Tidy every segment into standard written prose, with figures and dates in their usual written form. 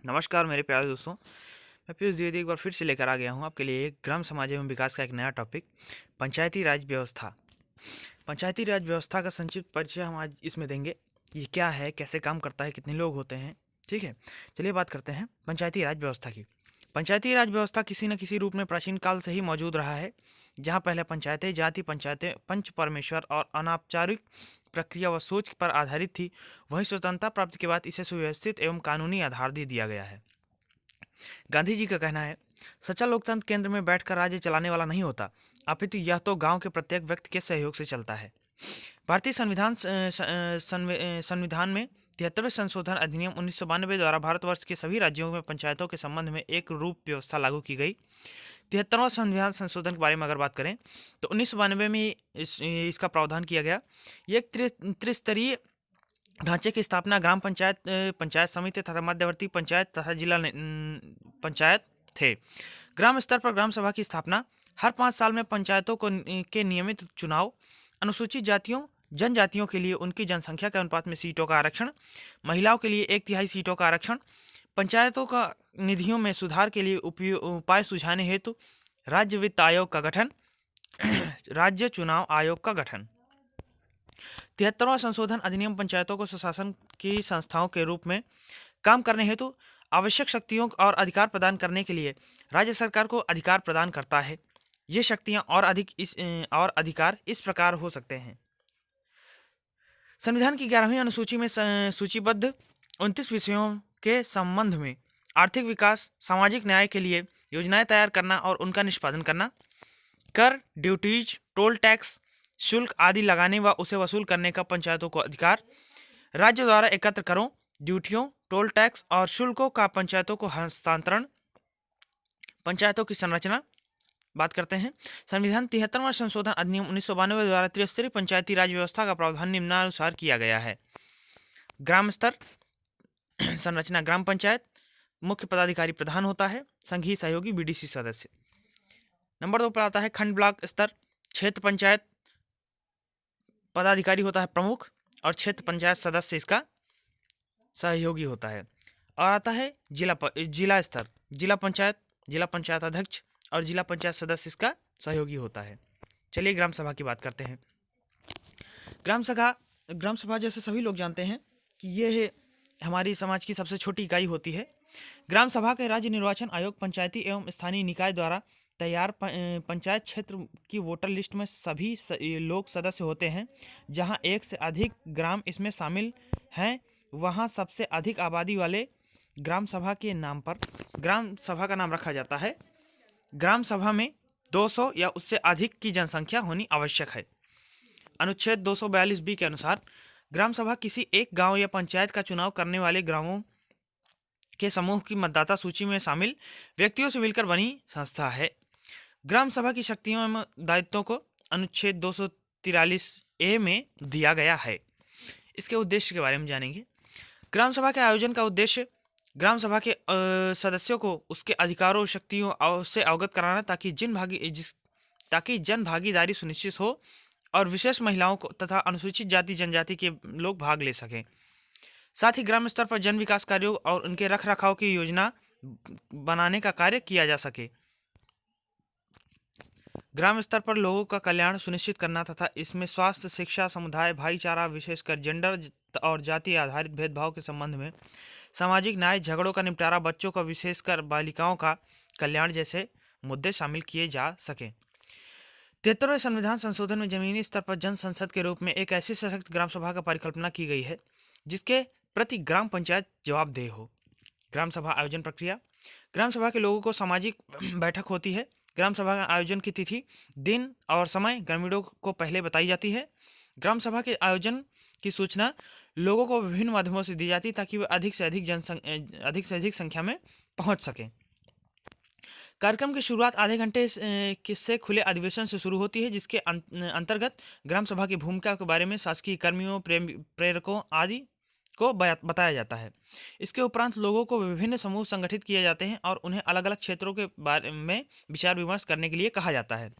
नमस्कार मेरे प्यारे दोस्तों। मैं पीयूष द्विवेदी एक बार फिर से लेकर आ गया हूँ आपके लिए एक ग्राम समाज एवं विकास का एक नया टॉपिक, पंचायती राज व्यवस्था। पंचायती राज व्यवस्था का संक्षिप्त परिचय हम आज इसमें देंगे। ये क्या है, कैसे काम करता है, कितने लोग होते हैं। ठीक है, चलिए बात करते हैं पंचायती राज व्यवस्था की। पंचायती राज व्यवस्था किसी न किसी रूप में प्राचीन काल से ही मौजूद रहा है। जहाँ पहले पंचायतें जाति पंचायतें पंच परमेश्वर और अनौपचारिक प्रक्रिया व सोच पर आधारित थी, वहीं स्वतंत्रता प्राप्ति के बाद इसे सुव्यवस्थित एवं कानूनी आधार दे दिया गया है। गांधी जी का कहना है, सच्चा लोकतंत्र केंद्र में बैठकर राज्य चलाने वाला नहीं होता, अपितु यह तो गांव के प्रत्येक व्यक्ति के सहयोग से चलता है। भारतीय संविधान में 73वें संशोधन अधिनियम 1992 द्वारा भारतवर्ष के सभी राज्यों में पंचायतों के संबंध में एक रूप व्यवस्था लागू की गई। 73वां संविधान संशोधन के बारे में अगर बात करें तो 1992 में इसका प्रावधान किया गया। ये एक त्रिस्तरीय ढांचे की स्थापना ग्राम पंचायत, पंचायत समिति तथा मध्यवर्ती पंचायत तथा जिला पंचायत थे। ग्राम स्तर पर ग्राम सभा की स्थापना, हर 5 साल में पंचायतों के नियमित चुनाव, अनुसूचित जातियों जनजातियों के लिए उनकी जनसंख्या के अनुपात में सीटों का आरक्षण, महिलाओं के लिए 1/3 सीटों का आरक्षण, पंचायतों का निधियों में सुधार के लिए उपाय सुझाने हेतु राज्य वित्त आयोग का गठन, राज्य चुनाव आयोग का गठन। 73वां संशोधन अधिनियम पंचायतों को सुशासन की संस्थाओं के रूप में काम करने हेतु आवश्यक शक्तियों और अधिकार प्रदान करने के लिए राज्य सरकार को अधिकार प्रदान करता है। ये शक्तियां और अधिकार इस प्रकार हो सकते हैं। संविधान की 11वीं अनुसूची में सूचीबद्ध 29 विषयों के संबंध में आर्थिक विकास, सामाजिक न्याय के लिए योजनाएं तैयार करना और उनका निष्पादन करना, कर, ड्यूटीज, टोल टैक्स, शुल्क आदि लगाने व उसे वसूल करने का पंचायतों को अधिकार, राज्य द्वारा एकत्र करों, ड्यूटियों, टोल टैक्स और शुल्कों का पंचायतों को हस्तांतरण, पंचायतों की संरचना बात करते हैं। संविधान 73वां संशोधन अधिनियम 1992 द्वारा त्रिस्तरीय पंचायती राज व्यवस्था का प्रावधान निम्नानुसार किया गया है। ग्राम स्तर संरचना, ग्राम पंचायत मुख्य पदाधिकारी प्रधान होता है, संघीय सहयोगी बीडीसी सदस्य। नंबर 2 पर आता है खंड ब्लॉक स्तर, क्षेत्र पंचायत पदाधिकारी होता है प्रमुख और क्षेत्र पंचायत सदस्य इसका सहयोगी होता है। और आता है जिला स्तर, जिला पंचायत अध्यक्ष और जिला पंचायत सदस्य इसका सहयोगी होता है। चलिए ग्राम सभा की बात करते हैं। ग्राम सभा जैसे सभी लोग जानते हैं कि ये हमारी समाज की सबसे छोटी इकाई होती है। ग्राम सभा के राज्य निर्वाचन आयोग पंचायती एवं स्थानीय निकाय द्वारा तैयार पंचायत क्षेत्र की वोटर लिस्ट में सभी लोग सदस्य होते हैं। जहां एक से अधिक ग्राम इसमें शामिल हैं, वहां सबसे अधिक आबादी वाले ग्राम सभा के नाम पर ग्राम सभा का नाम रखा जाता है। ग्राम सभा में 200 या उससे अधिक की जनसंख्या होनी आवश्यक है। अनुच्छेद 242 बी के अनुसार ग्राम सभा किसी एक गांव या पंचायत का चुनाव करने वाले ग्रामों के समूह की मतदाता सूची में शामिल व्यक्तियों से मिलकर बनी संस्था है। ग्राम सभा की शक्तियों एवं दायित्वों को अनुच्छेद 243 ए में दिया गया है। इसके उद्देश्य के बारे में जानेंगे। ग्राम सभा के आयोजन का उद्देश्य ग्राम सभा के सदस्यों को उसके अधिकारों और शक्तियों से अवगत कराना, ताकि जन भागीदारी सुनिश्चित हो और विशेष महिलाओं को तथा अनुसूचित जाति जनजाति के लोग भाग ले सकें। साथ ही ग्राम स्तर पर जन विकास कार्यों और उनके रख रखाव की योजना बनाने का कार्य किया जा सके। ग्राम स्तर पर लोगों का कल्याण सुनिश्चित करना तथा इसमें स्वास्थ्य, शिक्षा, समुदाय, भाईचारा, विशेषकर जेंडर और जाति आधारित भेदभाव के संबंध में सामाजिक न्याय, झगड़ों का निपटारा, बच्चों का विशेषकर बालिकाओं का कल्याण जैसे मुद्दे शामिल किए जा सकें। 73वें संविधान संशोधन में जमीनी स्तर पर जन संसद के रूप में एक ऐसी सशक्त ग्राम सभा का परिकल्पना की गई है जिसके प्रति ग्राम पंचायत जवाबदेह हो। ग्राम सभा आयोजन प्रक्रिया। ग्राम सभा के लोगों को सामाजिक बैठक होती है। ग्राम सभा का आयोजन की तिथि, दिन और समय ग्रामीणों को पहले बताई जाती है। ग्राम सभा के आयोजन की सूचना लोगों को विभिन्न माध्यमों से दी जाती है ताकि वे अधिक से अधिक संख्या में पहुंच सकें। कार्यक्रम की शुरुआत आधे घंटे से खुले अधिवेशन से शुरू होती है, जिसके अंतर्गत ग्राम सभा की भूमिका के बारे में शासकीय कर्मियों, प्रेरकों आदि को बताया जाता है। इसके उपरांत लोगों को विभिन्न समूह संगठित किए जाते हैं और उन्हें अलग अलग क्षेत्रों के बारे में विचार विमर्श करने के लिए कहा जाता है।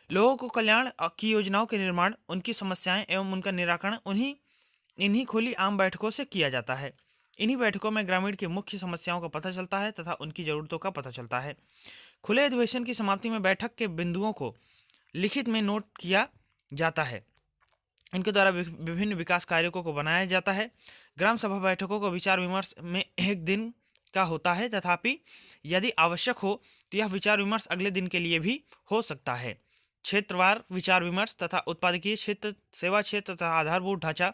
लोगों को कल्याण की योजनाओं के निर्माण, उनकी समस्याएं एवं उनका निराकरण इन्हीं खुली आम बैठकों से किया जाता है। इन्हीं बैठकों में ग्रामीण की मुख्य समस्याओं का पता चलता है तथा उनकी जरूरतों का पता चलता है। खुले अधिवेशन की समाप्ति में बैठक के बिंदुओं को लिखित में नोट किया जाता है। इनके द्वारा विभिन्न विकास कार्यों को बनाया जाता है। ग्राम सभा बैठकों को विचार विमर्श में एक दिन का होता है, तथापि यदि आवश्यक हो तो यह विचार विमर्श अगले दिन के लिए भी हो सकता है। क्षेत्रवार विचार विमर्श तथा उत्पादकीय क्षेत्र, सेवा क्षेत्र तथा आधारभूत ढांचा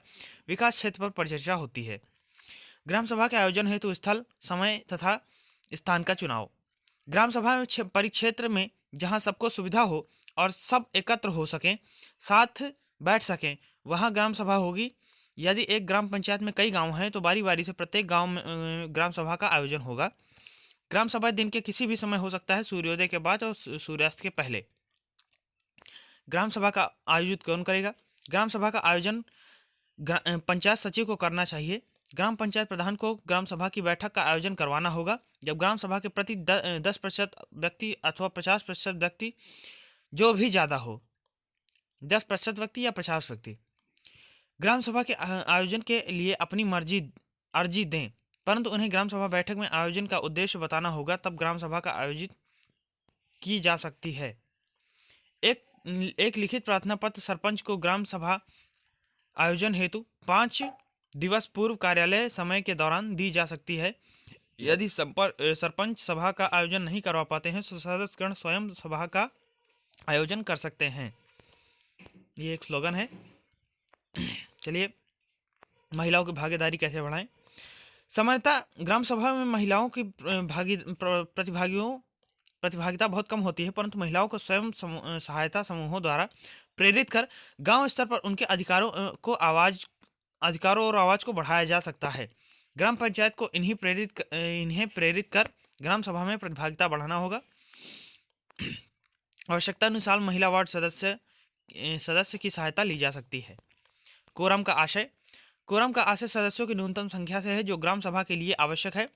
विकास क्षेत्र पर परिचर्चा होती है। ग्राम सभा के आयोजन हेतु स्थल, समय तथा स्थान का चुनाव। ग्राम सभा में परिक्षेत्र में जहां सबको सुविधा हो और सब एकत्र हो सकें, साथ बैठ सकें, वहां ग्राम सभा होगी। यदि एक ग्राम पंचायत में कई गांव हैं तो बारी बारी से प्रत्येक गांव में ग्राम सभा का आयोजन होगा। ग्राम सभा दिन के किसी भी समय हो सकता है, सूर्योदय के बाद और सूर्यास्त के पहले। ग्राम सभा का आयोजित कौन करेगा? ग्राम सभा का आयोजन पंचायत सचिव को करना चाहिए। ग्राम पंचायत प्रधान को ग्राम सभा की बैठक का आयोजन करवाना होगा। जब ग्राम सभा के प्रति 10% व्यक्ति अथवा 50% व्यक्ति, जो भी ज़्यादा हो, 10% व्यक्ति या 50 व्यक्ति ग्राम सभा के आयोजन के लिए अपनी अर्जी दें, परंतु उन्हें ग्राम सभा बैठक में आयोजन का उद्देश्य बताना होगा, तब ग्राम सभा का आयोजित की जा सकती है। एक लिखित प्रार्थना पत्र सरपंच को ग्राम सभा आयोजन हेतु 5 दिवस पूर्व कार्यालय समय के दौरान दी जा सकती है। यदि सरपंच सभा का आयोजन नहीं करवा पाते हैं तो सदस्यगण स्वयं सभा का आयोजन कर सकते हैं। ये एक स्लोगन है। चलिए, महिलाओं की भागीदारी कैसे बढ़ाएं। सामान्यतः ग्राम सभा में महिलाओं की प्रतिभागिता बहुत कम होती है, परंतु महिलाओं को स्वयं सहायता समूहों द्वारा प्रेरित कर गांव स्तर पर उनके अधिकारों और आवाज को बढ़ाया जा सकता है। ग्राम पंचायत को इन्हें प्रेरित कर ग्राम सभा में प्रतिभागिता बढ़ाना होगा। आवश्यकता अनुसार महिला वार्ड सदस्य की सहायता ली जा सकती है। कोरम का आशय सदस्यों की न्यूनतम संख्या से है, जो ग्राम सभा के लिए आवश्यक है।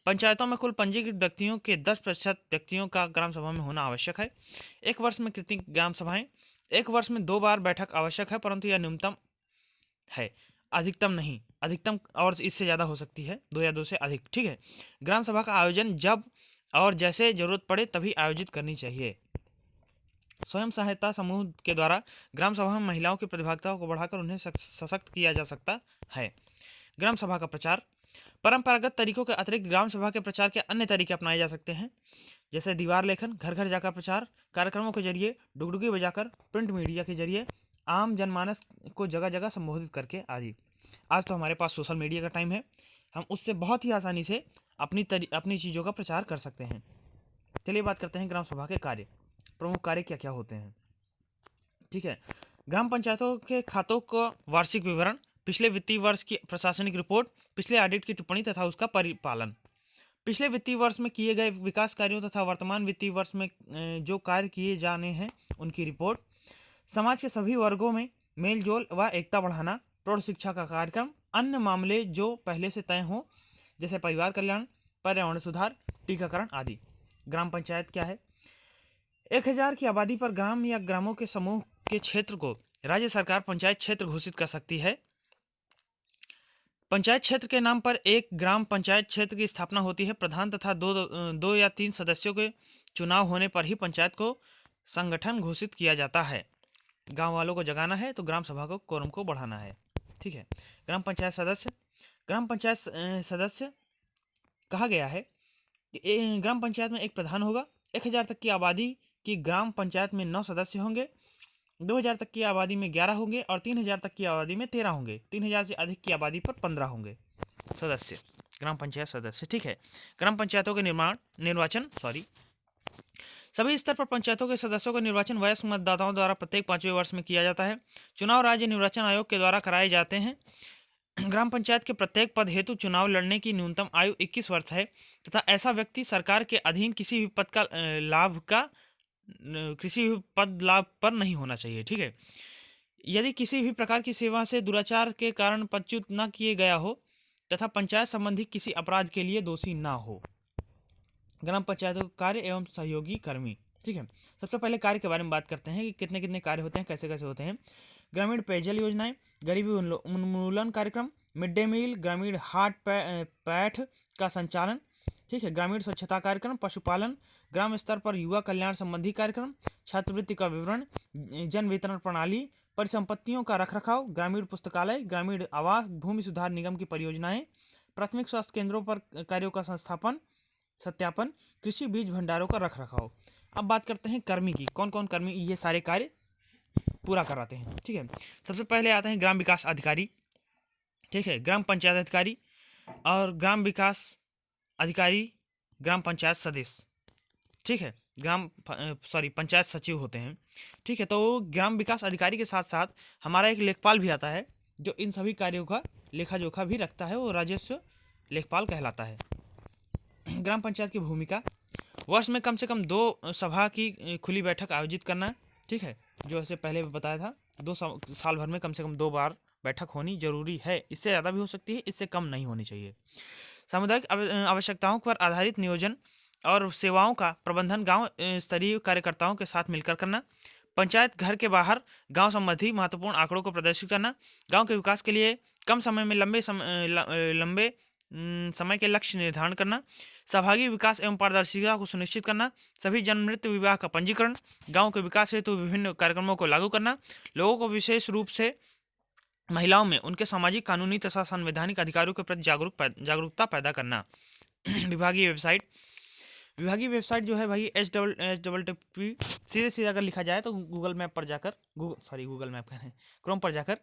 पंचायतों में कुल पंजीकृत व्यक्तियों के 10% व्यक्तियों का ग्राम सभा में होना आवश्यक है। एक वर्ष में कितनी ग्राम सभाएं? एक वर्ष में 2 बार बैठक आवश्यक है, परंतु यह न्यूनतम है, अधिकतम नहीं। अधिकतम और इससे ज़्यादा हो सकती है, 2 या 2 से अधिक। ठीक है। ग्राम सभा का आयोजन जब और जैसे जरूरत पड़े तभी आयोजित करनी चाहिए। स्वयं सहायता समूह के द्वारा ग्राम सभा में महिलाओं की प्रतिभागिता को बढ़ाकर उन्हें सशक्त किया जा सकता है। ग्राम सभा का प्रचार। परंपरागत तरीकों के अतिरिक्त ग्राम सभा के प्रचार के अन्य तरीके अपनाए जा सकते हैं, जैसे दीवार लेखन, घर घर जाकर प्रचार, कार्यक्रमों के जरिए, डुगडुगी बजाकर, प्रिंट मीडिया के जरिए, आम जनमानस को जगह जगह संबोधित करके आदि। आज तो हमारे पास सोशल मीडिया का टाइम है, हम उससे बहुत ही आसानी से अपनी चीज़ों का प्रचार कर सकते हैं। चलिए बात करते हैं ग्राम सभा के कार्य। प्रमुख कार्य क्या क्या होते हैं। ठीक है। ग्राम पंचायतों के खातों का वार्षिक विवरण, पिछले वित्तीय वर्ष की प्रशासनिक रिपोर्ट, पिछले ऑडिट की टिप्पणी तथा उसका परिपालन, पिछले वित्तीय वर्ष में किए गए विकास कार्यों तथा वर्तमान वित्तीय वर्ष में जो कार्य किए जाने हैं उनकी रिपोर्ट, समाज के सभी वर्गों में मेलजोल व एकता बढ़ाना, प्रौढ़ शिक्षा का कार्यक्रम, अन्य मामले जो पहले से तय हों, जैसे परिवार कल्याण, पर्यावरण सुधार, टीकाकरण आदि। ग्राम पंचायत क्या है? 1000 की आबादी पर ग्राम या ग्रामों के समूह के क्षेत्र को राज्य सरकार पंचायत क्षेत्र घोषित कर सकती है। पंचायत क्षेत्र के नाम पर एक ग्राम पंचायत क्षेत्र की स्थापना होती है। प्रधान तथा 2 या 3 सदस्यों के चुनाव होने पर ही पंचायत को संगठन घोषित किया जाता है। गांव वालों को जगाना है तो ग्राम सभा को कोरम को बढ़ाना है। ठीक है। ग्राम पंचायत सदस्य कहा गया है कि ग्राम पंचायत में एक प्रधान होगा। 1000 तक की आबादी की ग्राम पंचायत में 9 सदस्य होंगे, 2000 तक की आबादी में 11 होंगे और 3000 तक की आबादी में 13 होंगे। 3000 से अधिक की आबादी पर 15 होंगे सदस्य, ग्राम पंचायत सदस्य। ठीक है। ग्राम पंचायतों के निर्वाचन सभी स्तर पर पंचायतों के सदस्यों का निर्वाचन वयस्क मतदाताओं द्वारा प्रत्येक 5वें वर्ष में किया जाता है। चुनाव राज्य निर्वाचन आयोग के द्वारा कराए जाते हैं। ग्राम पंचायत के प्रत्येक पद हेतु चुनाव लड़ने की न्यूनतम आयु 21 वर्ष है तथा ऐसा व्यक्ति सरकार के अधीन किसी भी पद लाभ पर नहीं होना चाहिए। ठीक है। यदि किसी भी प्रकार की सेवा से दुराचार के कारण पदच्युत न किए गया हो तथा पंचायत संबंधी किसी अपराध के लिए दोषी ना हो। ग्राम पंचायतों के कार्य एवं सहयोगी कर्मी। ठीक है। सबसे पहले कार्य के बारे में बात करते हैं कि कितने कार्य होते हैं, कैसे कैसे होते हैं। ग्रामीण पेयजल योजनाएं, गरीबी उन्मूलन कार्यक्रम, मिड डे मील, ग्रामीण हाट पैठ का संचालन, ठीक है, ग्रामीण स्वच्छता कार्यक्रम, पशुपालन, ग्राम स्तर पर युवा कल्याण संबंधी कार्यक्रम, छात्रवृत्ति का विवरण, जन वितरण प्रणाली, परिसंपत्तियों का रखरखाव, ग्रामीण पुस्तकालय, ग्रामीण आवास, भूमि सुधार निगम की परियोजनाएं, प्राथमिक स्वास्थ्य केंद्रों पर कार्यों का संस्थापन सत्यापन, कृषि बीज भंडारों का रखरखाव। अब बात करते हैं कर्मी की, कौन कौन कर्मी ये सारे कार्य पूरा कराते हैं, ठीक है। सबसे पहले आते हैं ग्राम विकास अधिकारी, ठीक है, ग्राम पंचायत अधिकारी और ग्राम विकास अधिकारी, ग्राम पंचायत सदस्य, ठीक है, पंचायत सचिव होते हैं, ठीक है। तो ग्राम विकास अधिकारी के साथ साथ हमारा एक लेखपाल भी आता है जो इन सभी कार्यों का लेखा जोखा भी रखता है, वो राजस्व लेखपाल कहलाता है। ग्राम पंचायत की भूमिका, वर्ष में कम से कम 2 सभा की खुली बैठक आयोजित करना, ठीक है, जो ऐसे पहले बताया था, 2 साल भर में कम से कम 2 बार बैठक होनी जरूरी है, इससे ज़्यादा भी हो सकती है, इससे कम नहीं होनी चाहिए। सामुदायिक आवश्यकताओं पर आधारित नियोजन और सेवाओं का प्रबंधन गांव स्तरीय कार्यकर्ताओं के साथ मिलकर करना, पंचायत घर के बाहर गांव संबंधी महत्वपूर्ण आंकड़ों को प्रदर्शित करना, गांव के विकास के लिए कम समय में लंबे समय के लक्ष्य निर्धारण करना, सहभागी विकास एवं पारदर्शिता को सुनिश्चित करना, सभी जन्म मृत्यु विवाह का पंजीकरण, गांव के विकास हेतु विभिन्न कार्यक्रमों को लागू करना, लोगों को विशेष रूप से महिलाओं में उनके सामाजिक, कानूनी तथा संवैधानिक अधिकारों के प्रति जागरूकता पैदा करना। विभागीय वेबसाइट जो है भाई http सीधे अगर लिखा जाए तो गूगल मैप पर जाकर क्रोम पर जाकर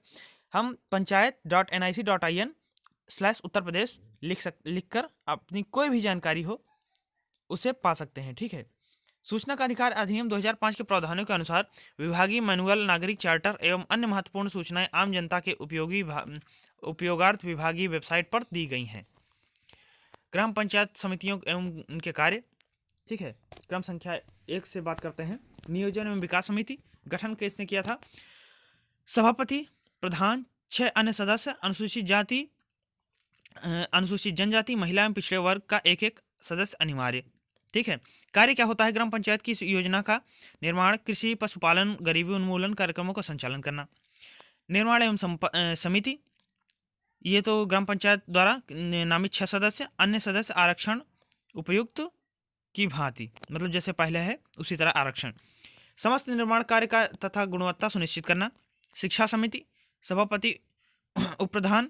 हम panchayat.nic.in/उत्तर-प्रदेश लिखकर अपनी कोई भी जानकारी हो उसे पा सकते हैं, ठीक है। सूचना का अधिकार अधिनियम 2005 के प्रावधानों के अनुसार विभागीय मैनुअल, नागरिक चार्टर एवं अन्य महत्वपूर्ण सूचनाएं आम जनता के उपयोगार्थ विभागीय वेबसाइट पर दी गई हैं। ग्राम पंचायत समितियों एवं उनके कार्य, ठीक है। क्रम संख्या 1 से बात करते हैं। नियोजन एवं विकास समिति गठन किसने किया था? सभापति, प्रधान, 6 अन्य सदस्य, अनुसूचित जनजाति, महिला एवं पिछड़े वर्ग का एक सदस्य अनिवार्य, ठीक है। कार्य क्या होता है ग्राम पंचायत की? योजना का निर्माण, कृषि, पशुपालन, गरीबी उन्मूलन कार्यक्रमों का संचालन करना। निर्माण एवं समिति, ये तो ग्राम पंचायत द्वारा नामित 6 सदस्य, अन्य सदस्य आरक्षण उपयुक्त की भांति, मतलब जैसे पहले है उसी तरह आरक्षण। समस्त निर्माण कार्य का तथा गुणवत्ता सुनिश्चित करना। शिक्षा समिति, सभापति, उपप्रधान,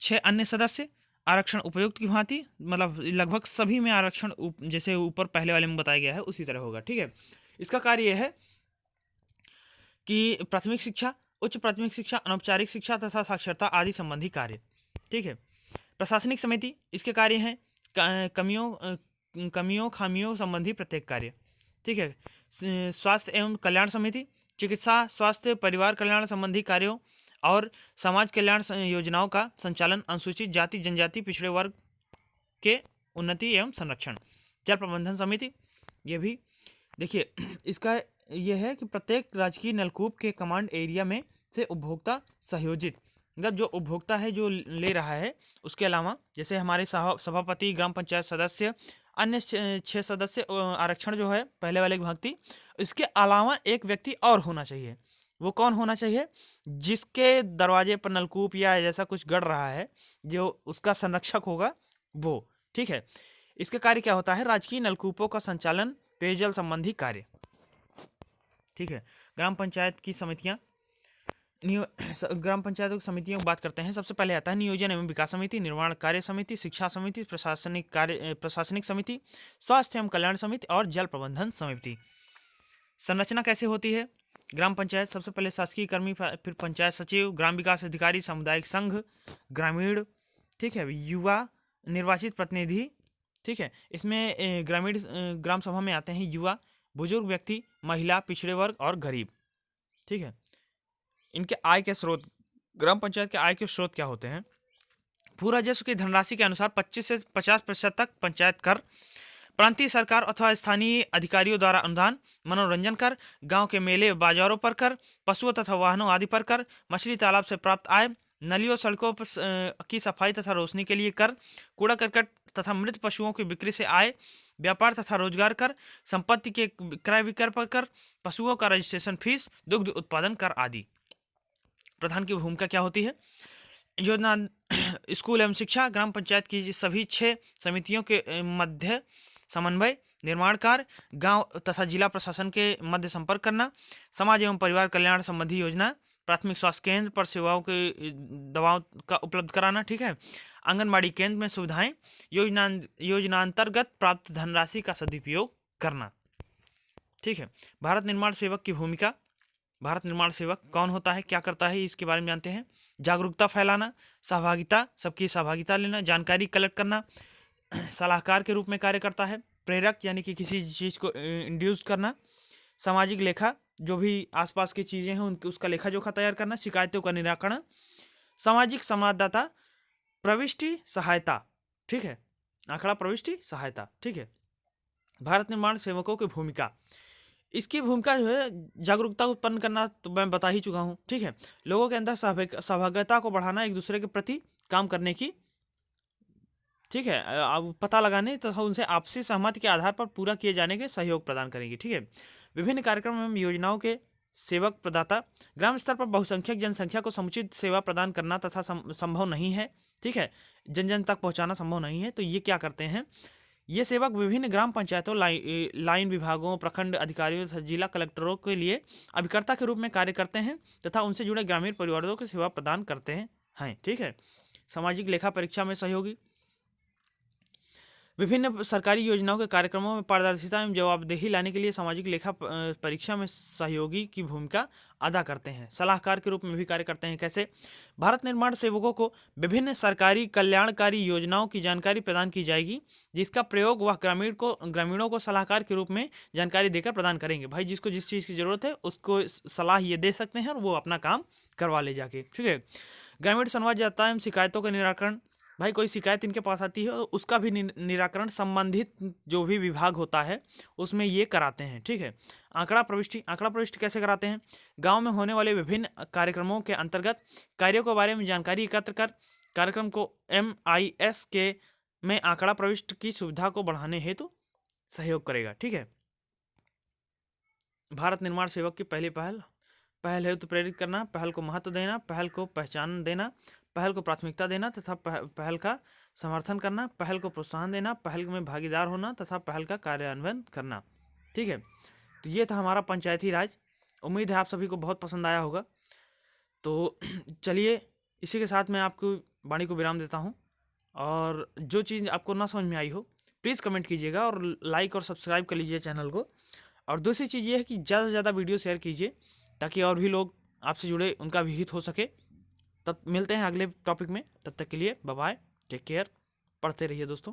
6 अन्य सदस्य, आरक्षण उपयुक्त की भांति, मतलब लगभग सभी में आरक्षण जैसे ऊपर पहले वाले में बताया गया है उसी तरह होगा, ठीक है। इसका कार्य यह है कि प्राथमिक शिक्षा, उच्च प्राथमिक शिक्षा, अनौपचारिक शिक्षा तथा साक्षरता आदि संबंधी कार्य, ठीक है। प्रशासनिक समिति, इसके कार्य हैं कमियों खामियों संबंधी प्रत्येक कार्य, ठीक है। स्वास्थ्य एवं कल्याण समिति, चिकित्सा, स्वास्थ्य, परिवार कल्याण संबंधी कार्यों और समाज कल्याण योजनाओं का संचालन, अनुसूचित जाति, जनजाति, पिछड़े वर्ग के उन्नति एवं संरक्षण। जल प्रबंधन समिति, ये भी देखिए इसका यह है कि प्रत्येक राजकीय नलकूप के कमांड एरिया में से उपभोक्ता सहयोजित, मतलब जो उपभोक्ता है जो ले रहा है, उसके अलावा जैसे हमारे सभापति, ग्राम पंचायत सदस्य, अन्य 6 सदस्य आरक्षण जो है पहले वाले भांति, इसके अलावा एक व्यक्ति और होना चाहिए। वो कौन होना चाहिए? जिसके दरवाजे पर नलकूप या ऐसा कुछ गड़ रहा है, जो उसका संरक्षक होगा वो, ठीक है। इसका कार्य क्या होता है? राजकीय नलकूपों का संचालन, पेयजल संबंधी कार्य, ठीक है। ग्राम पंचायत की समितियां, ग्राम पंचायतों की समितियों की बात करते हैं। सबसे पहले आता है नियोजन एवं विकास समिति, निर्माण कार्य समिति, शिक्षा समिति, प्रशासनिक समिति, स्वास्थ्य एवं कल्याण समिति और जल प्रबंधन समिति। संरचना कैसे होती है? ग्राम पंचायत, सबसे पहले शासकीय कर्मी, फिर पंचायत सचिव, ग्राम विकास अधिकारी, सामुदायिक संघ, ग्रामीण, ठीक है, युवा, निर्वाचित प्रतिनिधि, ठीक है। इसमें ग्राम सभा में आते हैं युवा, बुजुर्ग व्यक्ति, महिला, पिछड़े वर्ग और गरीब, ठीक है। इनके आय के स्रोत, ग्राम पंचायत के आय के स्रोत क्या होते हैं? भू राजस्व की धनराशि के अनुसार 25 से 50% तक पंचायत कर, प्रांतीय सरकार अथवा स्थानीय अधिकारियों द्वारा अनुदान, मनोरंजन कर, गांव के मेले बाजारों पर कर, पशुओं तथा वाहनों आदि पर कर, मछली तालाब से प्राप्त आय, नलियों सड़कों की सफाई तथा रोशनी के लिए कर, कूड़ा करकट तथा मृत पशुओं की बिक्री से आय, व्यापार तथा रोजगार कर, संपत्ति के क्रय विक्रय पर कर, पशुओं का रजिस्ट्रेशन फीस, दुग्ध उत्पादन कर आदि। प्रधान की भूमिका क्या होती है? योजना स्कूल एवं शिक्षा ग्राम पंचायत की सभी 6 समितियों के मध्य समन्वय, निर्माण कार्य, गांव तथा जिला प्रशासन के मध्य संपर्क करना, समाज एवं परिवार कल्याण संबंधी योजना, प्राथमिक स्वास्थ्य केंद्र पर सेवाओं के दवाओं का उपलब्ध कराना, ठीक है। आंगनबाड़ी केंद्र में सुविधाएं, योजनांतर्गत प्राप्त धनराशि का सदुपयोग करना, ठीक है। भारत निर्माण सेवक की भूमिका। भारत निर्माण सेवक कौन होता है, क्या करता है, इसके बारे में जानते हैं। जागरूकता फैलाना, सहभागिता, सबकी सहभागिता लेना, जानकारी कलेक्ट करना, सलाहकार के रूप में कार्य करता है। प्रेरक यानी कि किसी चीज़ को इंड्यूस करना। सामाजिक लेखा, जो भी आसपास की चीज़ें हैं उनके उसका लेखा जोखा तैयार करना। शिकायतों का निराकरण। सामाजिक संवाददाता, प्रविष्टि सहायता, ठीक है। आंकड़ा प्रविष्टि सहायता, ठीक है। भारत निर्माण सेवकों की भूमिका, इसकी भूमिका जो है जागरूकता उत्पन्न करना, तो मैं बता ही चुका हूँ, ठीक है। लोगों के अंदर सहभागिता को बढ़ाना, एक दूसरे के प्रति काम करने की, ठीक है, अब पता लगाने तथा उनसे आपसी सहमति के आधार पर पूरा किए जाने के सहयोग प्रदान करेंगे, ठीक है। विभिन्न कार्यक्रम एवं योजनाओं के सेवक प्रदाता। ग्राम स्तर पर बहुसंख्यक जनसंख्या को समुचित सेवा प्रदान करना तथा संभव नहीं है, ठीक है, जन जन तक पहुंचाना संभव नहीं है, तो ये क्या करते हैं, ये सेवक विभिन्न ग्राम पंचायतों, लाइन विभागों, प्रखंड अधिकारियों तथा जिला कलेक्टरों के लिए अभिकर्ता के रूप में कार्य करते हैं तथा उनसे जुड़े ग्रामीण परिवारों को सेवा प्रदान करते हैं, ठीक है। सामाजिक लेखा परीक्षा में सहयोगी। विभिन्न सरकारी योजनाओं के कार्यक्रमों में पारदर्शिता एवं जवाबदेही लाने के लिए सामाजिक लेखा परीक्षा में सहयोगी की भूमिका अदा करते हैं। सलाहकार के रूप में भी कार्य करते हैं। कैसे? भारत निर्माण सेवकों को विभिन्न सरकारी कल्याणकारी योजनाओं की जानकारी प्रदान की जाएगी, जिसका प्रयोग वह ग्रामीणों को सलाहकार के रूप में जानकारी देकर प्रदान करेंगे। भाई जिसको जिस चीज़ की जरूरत है उसको सलाह ये दे सकते हैं और वो अपना काम करवा ले जाके, ठीक है। ग्रामीण संवाददाता एवं शिकायतों का निराकरण। भाई कोई शिकायत इनके पास आती है तो उसका भी निराकरण संबंधित जो भी विभाग होता है उसमें ये कराते हैं, ठीक है। आंकड़ा प्रविष्टि। आंकड़ा प्रविष्टि कैसे कराते हैं? गांव में होने वाले विभिन्न कार्यक्रमों के अंतर्गत कार्यों के बारे में जानकारी एकत्र कर कार्यक्रम को MIS के में आंकड़ा प्रविष्टि की सुविधा को बढ़ाने हेतु सहयोग करेगा, ठीक है। भारत निर्माण सेवक की पहली पहल हेतु प्रेरित करना, पहल को महत्व देना, पहल को पहचान देना, पहल को प्राथमिकता देना तथा पहल का समर्थन करना, पहल को प्रोत्साहन देना, पहल में भागीदार होना तथा पहल का कार्यान्वयन करना, ठीक है। तो ये था हमारा पंचायती राज। उम्मीद है आप सभी को बहुत पसंद आया होगा। तो चलिए इसी के साथ मैं आपको वाणी को विराम देता हूँ, और जो चीज़ आपको ना समझ में आई हो प्लीज़ कमेंट कीजिएगा और लाइक और सब्सक्राइब कर लीजिए चैनल को। और दूसरी चीज़ ये है कि ज़्यादा से ज़्यादा वीडियो शेयर कीजिए ताकि और भी लोग आपसे जुड़े, उनका भी हित हो सके। तब मिलते हैं अगले टॉपिक में, तब तक के लिए बाय बाय, टेक केयर, पढ़ते रहिए दोस्तों।